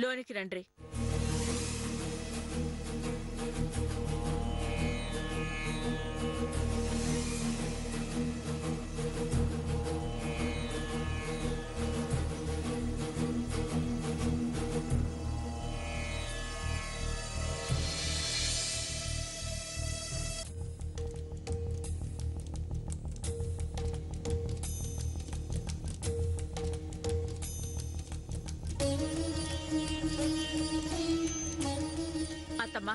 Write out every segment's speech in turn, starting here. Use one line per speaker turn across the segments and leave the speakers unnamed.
లోనికి రండి. అత్తమ్మా,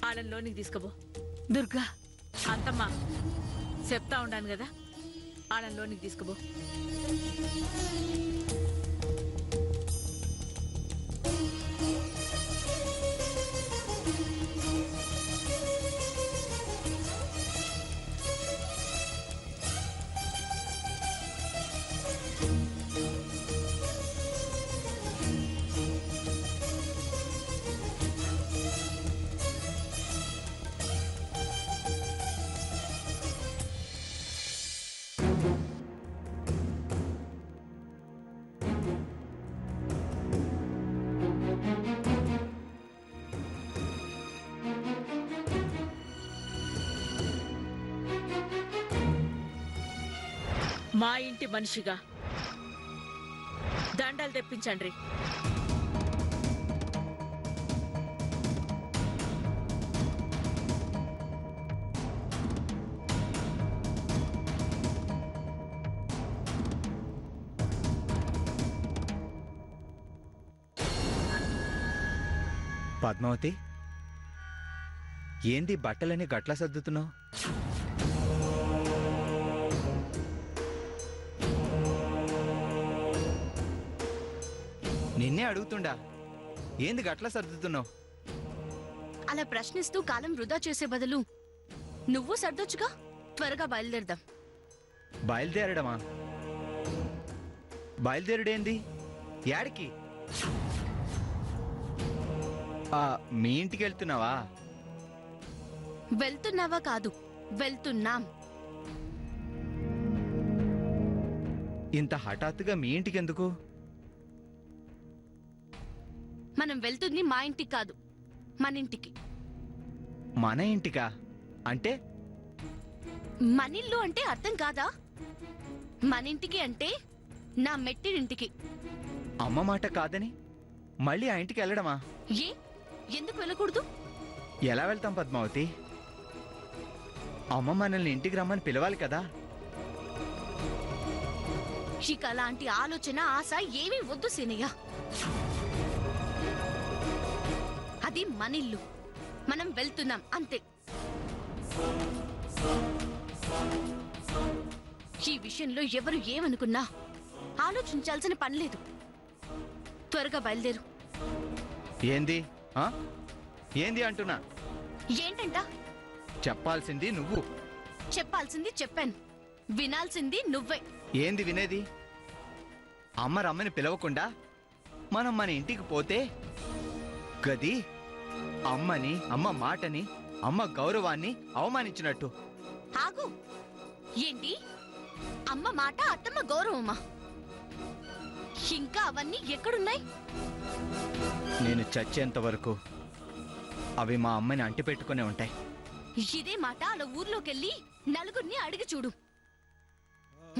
ఆడంలోనికి తీసుకుపో.
దుర్గా,
అత్తమ్మా చెప్తా ఉండాను కదా, ఆడంలోనికి తీసుకుపో. మా ఇంటి మనిషిగా దండలు తెప్పించండి.
పద్మావతి, ఏంది బట్టలని గట్లా సర్దుతున్నావు? నిన్నే అడుగుతుండా, ఏంది గట్లా సర్దుతున్నావు?
అలా ప్రశ్నిస్తూ కాలం వృధా చేసే బదులు నువ్వు సర్దొచ్చుగా. త్వరగా బయలుదేరదాం.
బయలుదేరడమా? బయలుదేరుడేంది? యాడికి? మీ ఇంటికి వెళ్తున్నావా?
వెళ్తున్నావా కాదు, వెళ్తున్నాం.
ఇంత హఠాత్తుగా మీ ఇంటికి ఎందుకు?
మనం వెళ్తుంది మా ఇంటికి కాదు, మన ఇంటికి.
మన ఇంటికా? అంటే
మనిల్లు అంటే అర్థం కాదా? మన ఇంటికి అంటే నా మెట్టినింటికి.
అమ్మ మాట కాదని మళ్ళీ ఆ ఇంటికి వెళ్ళడమా?
ఏ, ఎందుకు వెళ్ళకూడదు?
ఎలా వెళ్తాం పద్మావతి? అమ్మ మనల్ని ఇంటికి రమ్మని పిలవాలి కదా.
ఇక అలాంటి ఆలోచన, ఆశ ఏమీ వద్దు సీనయ్య. అది మనిల్లు, మనం వెళ్తున్నాం అంతే. ఈ విషయంలో ఎవరు ఏమనుకున్నా ఆలోచించాల్సిన పనిలేదు. త్వరగా బయలుదేరు.
ఏంది ఏంది అంటున్నా?
ఏంటంట?
చెప్పాల్సింది నువ్వు.
చెప్పాల్సింది చెప్పాను, వినాల్సింది నువ్వే.
ఏంది వినేది? అమ్మ రమ్మని పిలవకుండా మనం మన ఇంటికి పోతే గది అమ్మని, అమ్మ మాటని, అమ్మ గౌరవాన్ని అవమానించినట్టు.
ఆగు. ఏంటి? అమ్మ మాట, అత్తమ్మ గౌరవమా? ఇంకా అవన్నీ ఎక్కడున్నాయి?
నేను చచ్చేంత వరకు అవి మా అమ్మని అంటి పెట్టుకునే ఉంటాయి.
ఇదే మాట అలా ఊర్లోకెళ్ళి నలుగురిని అడిగి చూడు.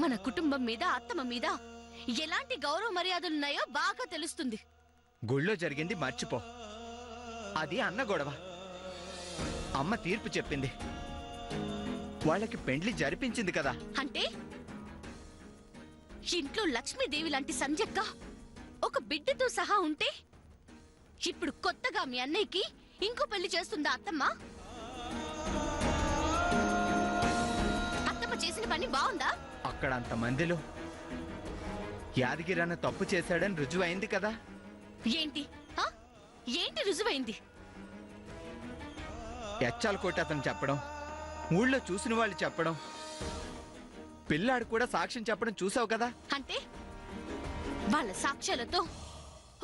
మన కుటుంబం మీద, అత్తమ్మ మీద ఎలాంటి గౌరవ మర్యాదలున్నాయో బాగా తెలుస్తుంది.
గుళ్ళో జరిగింది మర్చిపో. అది అన్న గొడవ. అమ్మ తీర్పు చెప్పింది, వాళ్ళకి పెండ్లి జరిపించింది కదా.
అంటే ఇంట్లో లక్ష్మీదేవి లాంటి సంజక్క ఒక బిడ్డతో సహా ఉంటే ఇప్పుడు కొత్తగా మీ అన్నయ్యకి ఇంకో పెళ్లి చేస్తుందా అత్తమ్మ? అత్తమ్మ చేసిన పని బాగుందా?
అక్కడ అంతమందిలో యాదగిరి అన్న తప్పు చేశాడని రుజువైంది కదా.
ఏంటి ఏంటి రుజువైంది?
ఎచ్చాల కోట అతను చెప్పడం, ఊళ్ళో చూసిన వాళ్ళు చెప్పడం, పిల్లాడు కూడా సాక్ష్యం చెప్పడం చూసావు కదా.
అంటే వాళ్ళ సాక్ష్యాలతో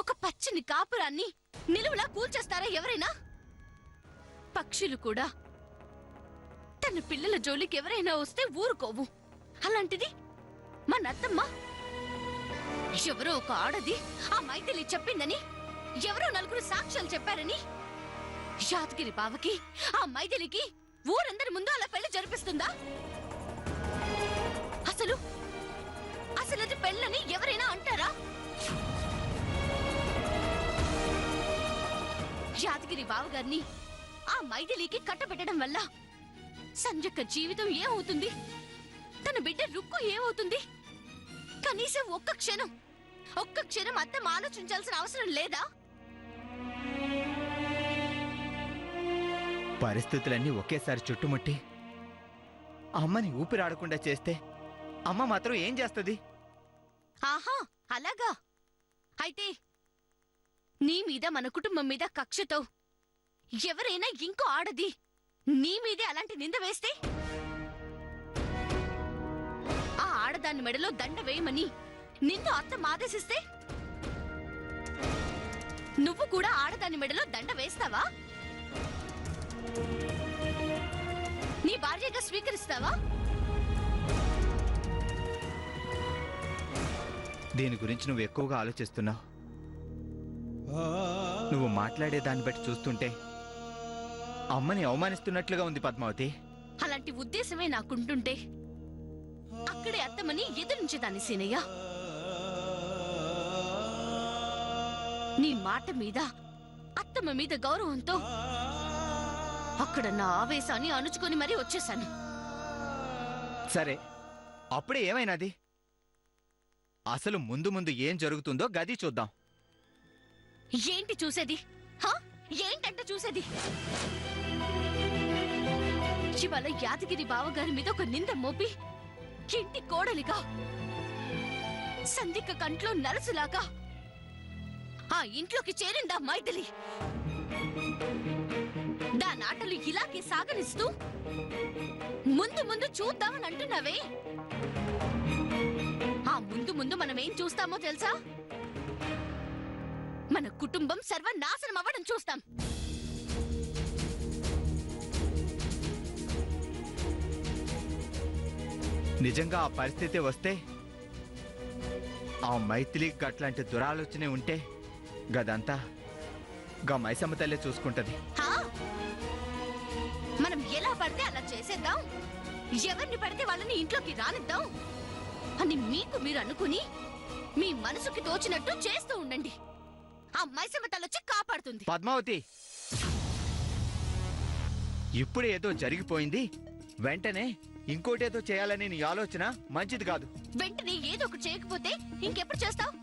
ఒక పచ్చని కాపురాన్ని నిలువులా కూల్చేస్తారా ఎవరైనా? పక్షులు కూడా తన పిల్లల జోలికి ఎవరైనా వస్తే ఊరుకోవు. అలాంటిది మన అత్తమ్మ ఎవరో ఒక ఆడది ఆ మైథిలి చెప్పిందని, ఎవరో నలుగురు సాక్ష్యాలు చెప్పారని యాదగిరి బావకి ఆ మైథిలికి ఊరందరి ముందు అలా పెళ్లి జరిపిస్తుందా? అసలు అసలు అది పెళ్ళని ఎవరైనా అంటారా? యాదగిరి బావగారిని ఆ మైథిలికి కట్టబెట్టడం వల్ల సంజక్క జీవితం ఏమవుతుంది? తన బిడ్డ రుక్కు ఏమవుతుంది? కనీసం ఒక్క క్షణం అత్తమ్మ ఆలోచించాల్సిన అవసరం లేదా?
పరిస్థితులన్నీ ఒకేసారి చుట్టుముట్టి అమ్మని ఊపిరాడకుండా చేస్తే అమ్మ మాత్రం ఏం చేస్తుంది?
ఆహా, అలాగా? అయితే నీ మీద మన కుటుంబం మీద కక్షతో ఎవరైనా ఇంకో ఆడది నీ మీదే అలాంటి నింద వేస్తే, ఆ ఆడదాని మెడలో దండ వేయమని నిన్ను అత్తమ్మ ఆదేశిస్తే నువ్వు కూడా ఆడదాని మెడలో దండ వేస్తావా? నీ భార్యగా స్వీకరిస్తావా?
దీని గురించి నువ్వు ఎక్కువగా ఆలోచిస్తున్నావు. నువ్వు మాట్లాడే దాన్ని బట్టి చూస్తుంటే అమ్మని అవమానిస్తున్నట్లుగా ఉంది పద్మావతి.
అలాంటి ఉద్దేశమే నాకుంటుంటే అక్కడే అత్తమ్మని ఎదురించేదాన్ని సీనయ్య. నీ మాట మీద అత్తమ్మ మీద గౌరవంతో అక్కడ నా ఆవేశాన్ని అణుచుకొని మరీ వచ్చేశాను.
సరే, అప్పుడే ఏమైనాది? అసలు ముందు ముందు ఏం జరుగుతుందో గది చూద్దాం.
ఏంటి చూసేది? హా? ఏంటంటే చూసేది? ఇవాళ యాదగిరి బావగారి మీద ఒక నింద మోపి ఇంటి కోడలిగా, సంధిక కంట్లో నరసులాగా ఆ ఇంట్లోకి చేరిందా మైథిలి? దాని ఆటలు ఇలాగే సాగనిస్తూ ముందు ముందు చూద్దామని అంటున్నావే. ఆ ముందు ముందు మనం ఏం చూస్తామో తెలుసా? మన కుటుంబం సర్వనాశనం అవ్వడం చూస్తాం.
నిజంగా ఆ పరిస్థితి వస్తే, ఆ మైథిలికి గట్లాంటి దురాలోచనే ఉంటే గదంతా గా మైసమ్మ తల్లే చూసుకుంటది.
మనం ఎలా పడితే అలా చేసేద్దాం, ఎవరిని పడితే వాళ్ళని ఇంట్లోకి రానిద్దాం అని మీకు మీరు అనుకుని మీ మనసుకి తోచినట్టు చేస్తూ ఉండండి. ఆ మైసమ్మ తల్లొచ్చి కాపాడుతుంది.
పద్మావతి, ఇప్పుడు ఏదో జరిగిపోయింది, వెంటనే ఇంకోటేదో చేయాలని నీ ఆలోచన మంచిది కాదు.
వెంటనే ఏదో ఒకటి చేయకపోతే ఇంకెప్పుడు చేస్తావు?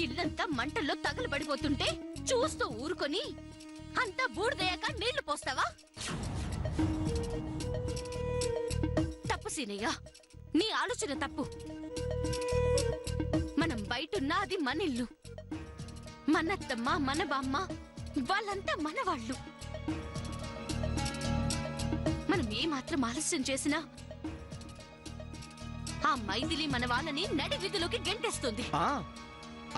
ఇల్లంతా మంటల్లో తగలబడిపోతుంటే చూస్తూ ఊరుకొని అంతా బూడిదయ్యాక నీళ్లు పోస్తావా? తప్పు సీనయ్య, నీ ఆలోచన తప్పు. మనం బయటున్నా అది మన ఇల్లు, మన అత్తమ్మ మన బామ్మ వాళ్ళంతా మన వాళ్ళు. మనం ఏమాత్రం ఆలస్యం చేసినా ఆ మైథిలి మన వాళ్ళని నడి వీధిలోకి గెంటేస్తుంది.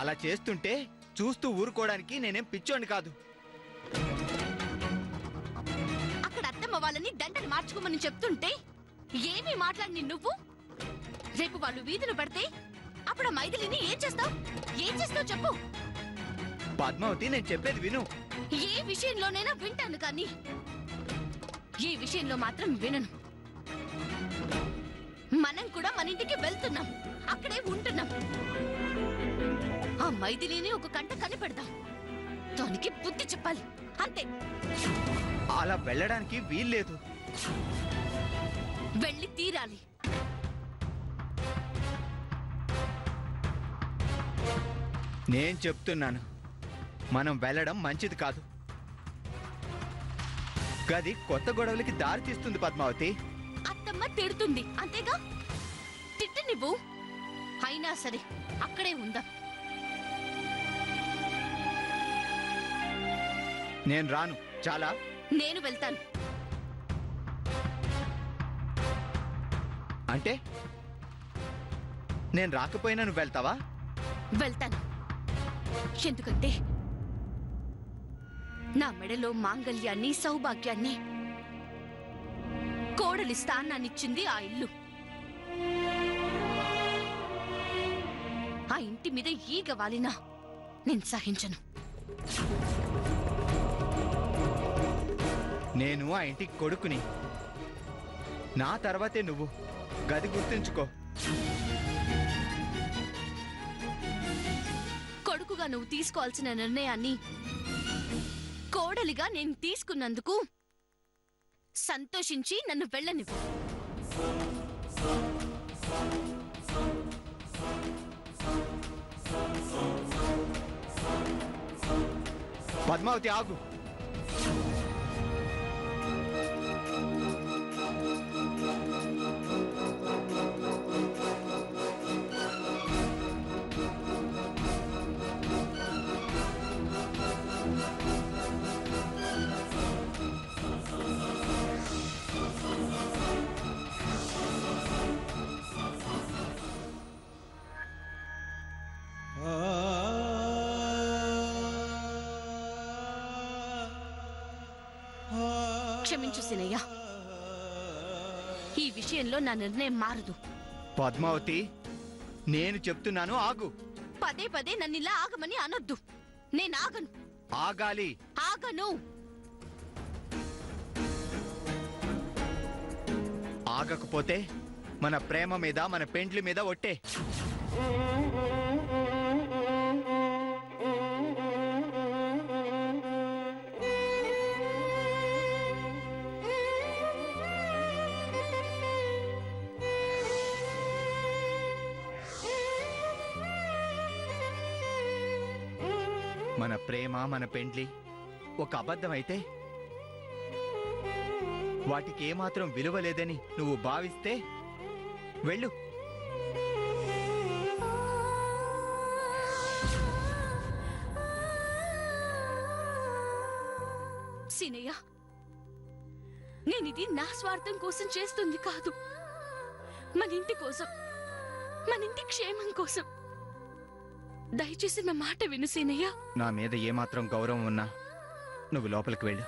అలా చేస్తుంటే చూస్తూ ఊరుకోవడానికి నేనేం పిచ్చోని కాదు.
అక్కడ అత్తమ్మ వాళ్ళని దండలు మార్చుకోమని చెప్తుంటే ఏమీ మాట్లాడి నువ్వు రేపు వాళ్ళు వీధిని పడితే అప్పుడు ఆ మైథిలిని ఏం చేస్తావు చెప్పు.
పద్మావతి, నేను చెప్పేది విను.
ఏ విషయంలోనైనా వింటాను, కానీ ఈ విషయంలో మాత్రం వినను. మనం కూడా మన ఇంటికి వెళ్తున్నాం, అక్కడే ఉంటున్నాం. ఆ మైథిలిని ఒక కంట కనిపెడదాం, దానికి బుద్ధి చెప్పాలి, అంతే.
అలా వెళ్ళడానికి వీల్లేదు.
వెళ్ళి తీరాలి.
నేను చెప్తున్నాను, మనం వెళ్ళడం మంచిది కాదు. గది కొత్త గొడవలకి దారి తీస్తుంది పద్మావతి.
అత్తమ్మ తిడుతుంది, అంతేగా? తిట్టనివ్వు. అయినా సరే అక్కడే ఉందాం.
నేను రాను. చాలా.
నేను వెళ్తాను.
అంటే నేను రాకపోయినా నువ్వు వెళ్తావా?
వెళ్తాను. ఎందుకంటే నా మెడలో మాంగళ్యాన్ని, సౌభాగ్యాన్ని, కోడలి స్థానాన్నిచ్చింది ఆ ఇల్లు. మీద ఈగ వాలినా నేను సహించను.
నేను ఆ ఇంటికి కొడుకుని. నా తర్వాతే నువ్వు. గది గుర్తుంచుకో.
కొడుకుగా నువ్వు తీసుకోవాల్సిన నిర్ణయాన్ని కోడలిగా నేను తీసుకున్నందుకు సంతోషించి నన్ను వెళ్ళనివ్వు.
పద్మావతి ఆగు.
క్షమించు సీనయ్య, ఈ విషయంలో నా నిర్ణయం మారదు.
పద్మావతి, నేను చెప్తున్నాను ఆగు.
పదే పదే నన్నిలా ఆగమని అనొద్దు. నేను ఆగను.
ఆగాలి.
ఆగను.
ఆగకపోతే మన ప్రేమ మీద, మన పెండ్లి మీద ఒట్టే. మన ప్రేమ, మన పెండ్లి ఒక అబద్ధం అయితే, వాటికి ఏమాత్రం విలువ లేదని నువ్వు భావిస్తే వెళ్ళు.
సీనయ్య, నేనిది నా స్వార్థం కోసం చేస్తుంది కాదు. మన ఇంటి కోసం, మన ఇంటి క్షేమం కోసం. దయచేసి నా మాట విను సీనయ్య.
నా మీద ఏమాత్రం గౌరవం ఉన్నా నువ్వు లోపలికి వెళ్ళు.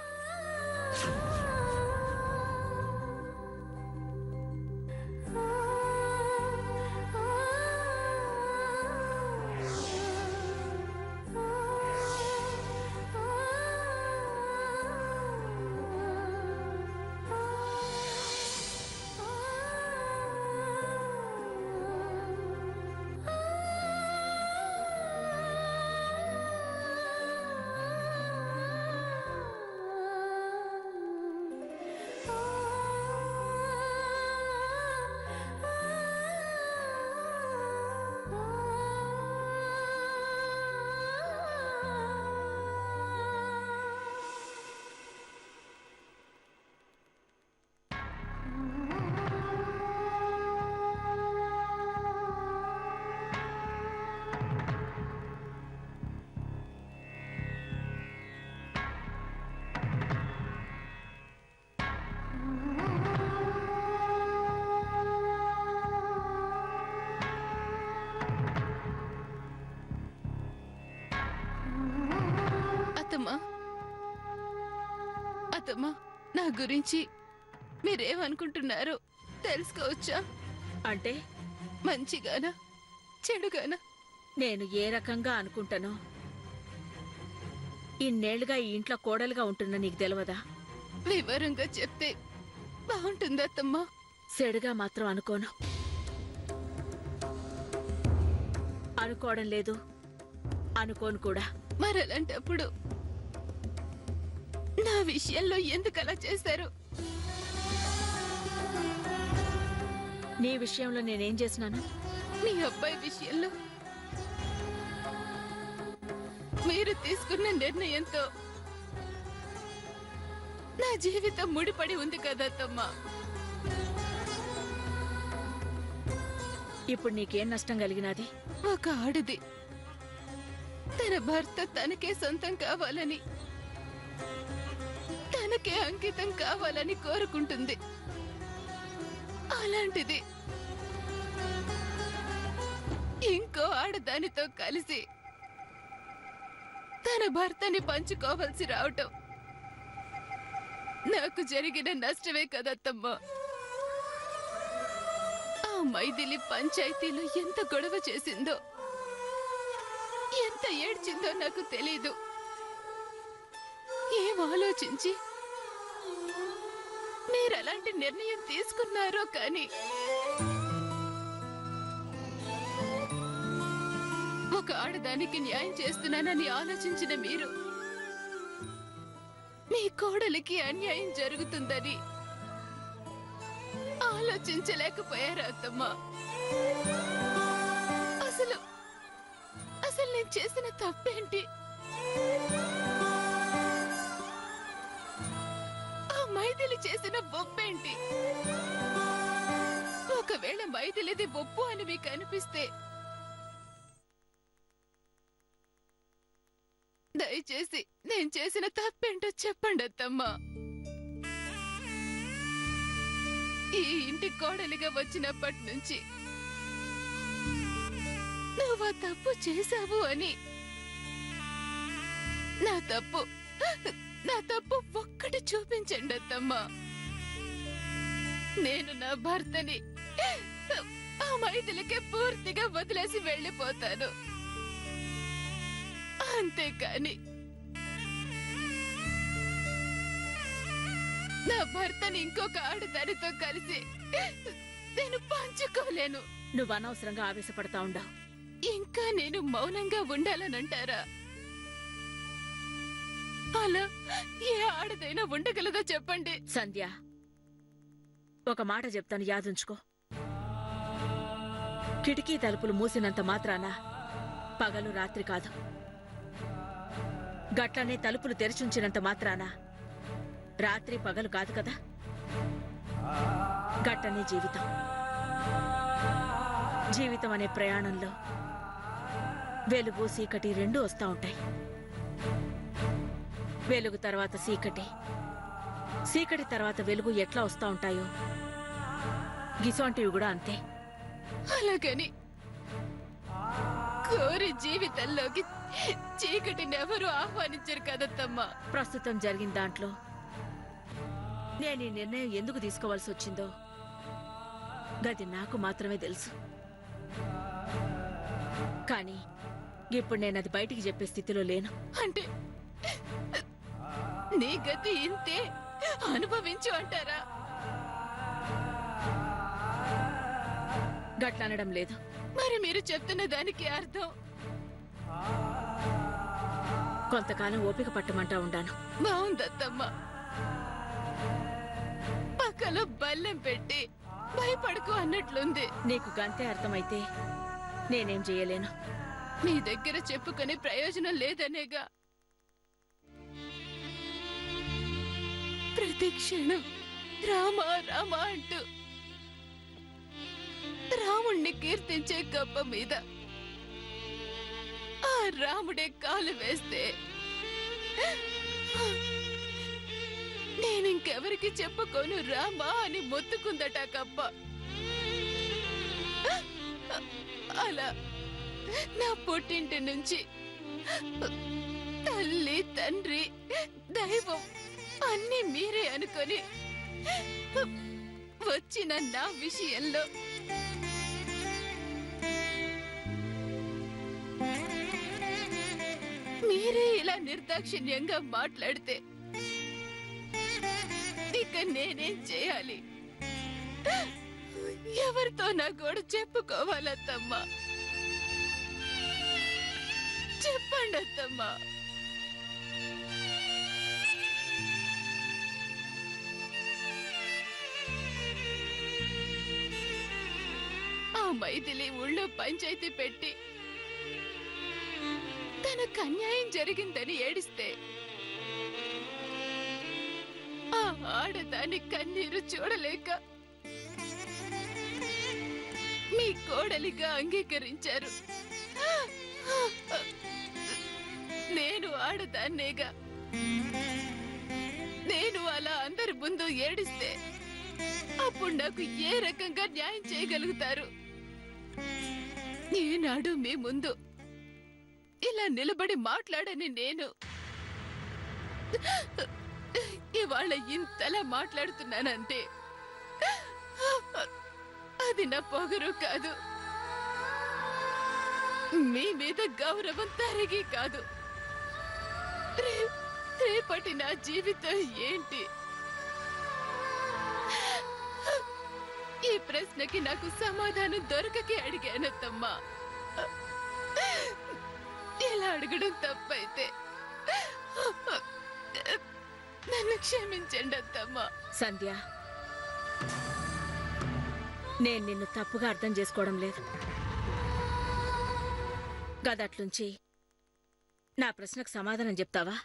అత్తమ్మా, నా గురించి మీరేమనుకుంటున్నారో తెలుసుకోవచ్చా?
అంటే
మంచిగానా చెడుగానా?
నేను ఏ రకంగా అనుకుంటానో ఇన్నేళ్లుగా ఈ ఇంట్లో కోడలుగా ఉంటున్నా నీకు తెలియదా?
వివరంగా చెప్తే బాగుంటుంది అత్తమ్మా.
చెడుగా మాత్రం అనుకోను. అనుకోవడం లేదు, అనుకోను కూడా.
మరలాంటప్పుడు నా విషయంలో ఎందుకు అలా చేశారు?
నీ విషయంలో నేనేం చేసినాను?
మీ అబ్బాయి విషయంలో మీరు తీసుకున్న నిర్ణయంతో నా జీవితం ముడిపడి ఉంది కదా అత్తమ్మా.
ఇప్పుడు నీకేం నష్టం కలిగినది?
ఒక ఆడది తన భర్త తనకే సొంతం కావాలని, తనకే అంకితం కావాలని కోరుకుంటుంది. అలాంటిది ఇంకో ఆడదానితో కలిసి తన భర్తని పంచుకోవాల్సి రావటం నాకు జరిగిన నష్టమే కదత్తమ్మా. ఆ మైథిలి పంచాయతీలో ఎంత గొడవ చేసిందో ఎంత ఏడ్చిందో నాకు తెలీదు. ఏం ఆలోచించి మీరు అలాంటి నిర్ణయం తీసుకున్నారో కానీ ఒక ఆడదానికి న్యాయం చేస్తున్నానని ఆలోచించిన మీరు మీ కోడలికి అన్యాయం జరుగుతుందని ఆలోచించలేకపోయారా అత్తమ్మ? అసలు అసలు నేను చేసిన తప్పేంటి? ఆ మైథిలి చేసిన ఒప్పేంటి? ఒకవేళ మైథిలిది ఒప్పు అని మీకు అనిపిస్తే దయచేసి నేను చేసిన తప్పేంటో చెప్పండి అత్తమ్మా. ఈ ఇంటి కోడలిగా వచ్చినప్పటి నుంచి నువ్వు ఆ తప్పు చేశావు అని నా తప్పు ఒక్కటి చూపించండి అత్తమ్మా. నేను నా భర్తని ఆ మైథిలికే పూర్తిగా వదిలేసి వెళ్ళిపోతాను. అంతేకాని నా భర్తని ఇంకొక ఆడదానితో కలిసి నేను పంచుకోలేను.
నువ్వు అనవసరంగా ఆవేశపడతా ఉండవు.
ఇంకా నేను మౌనంగా ఉండాలనంటారా? అలా ఏ ఆడదైనా ఉండగలదో చెప్పండి.
సంధ్య, ఒక మాట చెప్తాను, యాదుంచుకో. కిటికీ తలుపులు మూసినంత మాత్రాన పగలు రాత్రి కాదు. గట్లనే తలుపులు తెరిచుంచినంత మాత్రాన రాత్రి పగలు కాదు కదా. గట్టనే జీవితం అనే ప్రయాణంలో వెలుగు చీకటి రెండూ వస్తూ ఉంటాయి. వెలుగు తర్వాత చీకటి తర్వాత వెలుగు ఎట్లా వస్తూ ఉంటాయో గిసొంటివి కూడా అంతే.
అలాగని కోరి జీవితంలోకి చీకటిని ఎవరు ఆహ్వానించరు కదత్తమ్మా.
ప్రస్తుతం జరిగిన దాంట్లో నేను ఈ నిర్ణయం ఎందుకు తీసుకోవాల్సి వచ్చిందో గది నాకు మాత్రమే తెలుసు. కానీ ఇప్పుడు నేను అది బయటికి చెప్పే స్థితిలో లేను.
అంటే నీ గతి ఇంతే, అనుభవించు అంటారా?
గట్లనడం లేదు.
మరి మీరు చెప్తున్న దానికి అర్థం?
కొంతకాలం ఓపిక పట్టమంటా ఉండాను.
బావుందత్తమ్మా. పక్కలో బల్లెం పెట్టి భయపడకు అన్నట్లుంది.
నీకు గంతే అర్థమైతే నేనేం చేయలేను.
నీ దగ్గర చెప్పుకునే ప్రయోజనం లేదనేగా ప్రతి క్షణం రామా రామా అంటూ రాముణ్ణి కీర్తించే గొప్ప మీద ఆ రాముడే కాలు వేస్తే నేనింకెవరికి చెప్పుకోను రామా అని మొత్తుకుందట కప్ప. అలా నా పుట్టింటి నుంచి తల్లి తండ్రి దైవం అన్నీ మీరే అనుకొని వచ్చిన నా విషయంలో మీరే ఇలా నిర్దాక్షిణ్యంగా మాట్లాడితే ఇక నేనేం చేయాలి? ఎవరితో నా గోడు చెప్పుకోవాలత్తమ్మా? చెప్పండి అత్తమ్మా. ఆ మైథిలి ఊళ్ళో పంచాయతీ పెట్టి తనకు అన్యాయం జరిగిందని ఏడిస్తే ఆ ఆడదాని కన్నీరు చూడలేక మీ కోడలిగా అంగీకరించారు. నేను ఆడదాన్నేగా. నేను అలా అందరి ముందు ఏడిస్తే అప్పుడు నాకు ఏ రకంగా న్యాయం చేయగలుగుతారు? ఈనాడు మీ ముందు ఇలా నిలబడి మాట్లాడని నేను ఇవాళ ఇంతలా మాట్లాడుతున్నానంటే అది నా పొగరు కాదు, మీ మీద గౌరవం తరిగి కాదు. రేపటి నా జీవితం ఏంటి? ఈ ప్రశ్నకి నాకు సమాధానం దొరకకే అడిగానత్తమ్మా. ఇలా అడగడం తప్పైతే నన్ను క్షమించండి అత్తమ్మా.
సంధ్య, నేను నిన్ను తప్పుగా అర్థం చేసుకోవడం లేదు. గదట్లుంచి నా ప్రశ్నకు సమాధానం చెప్తావా?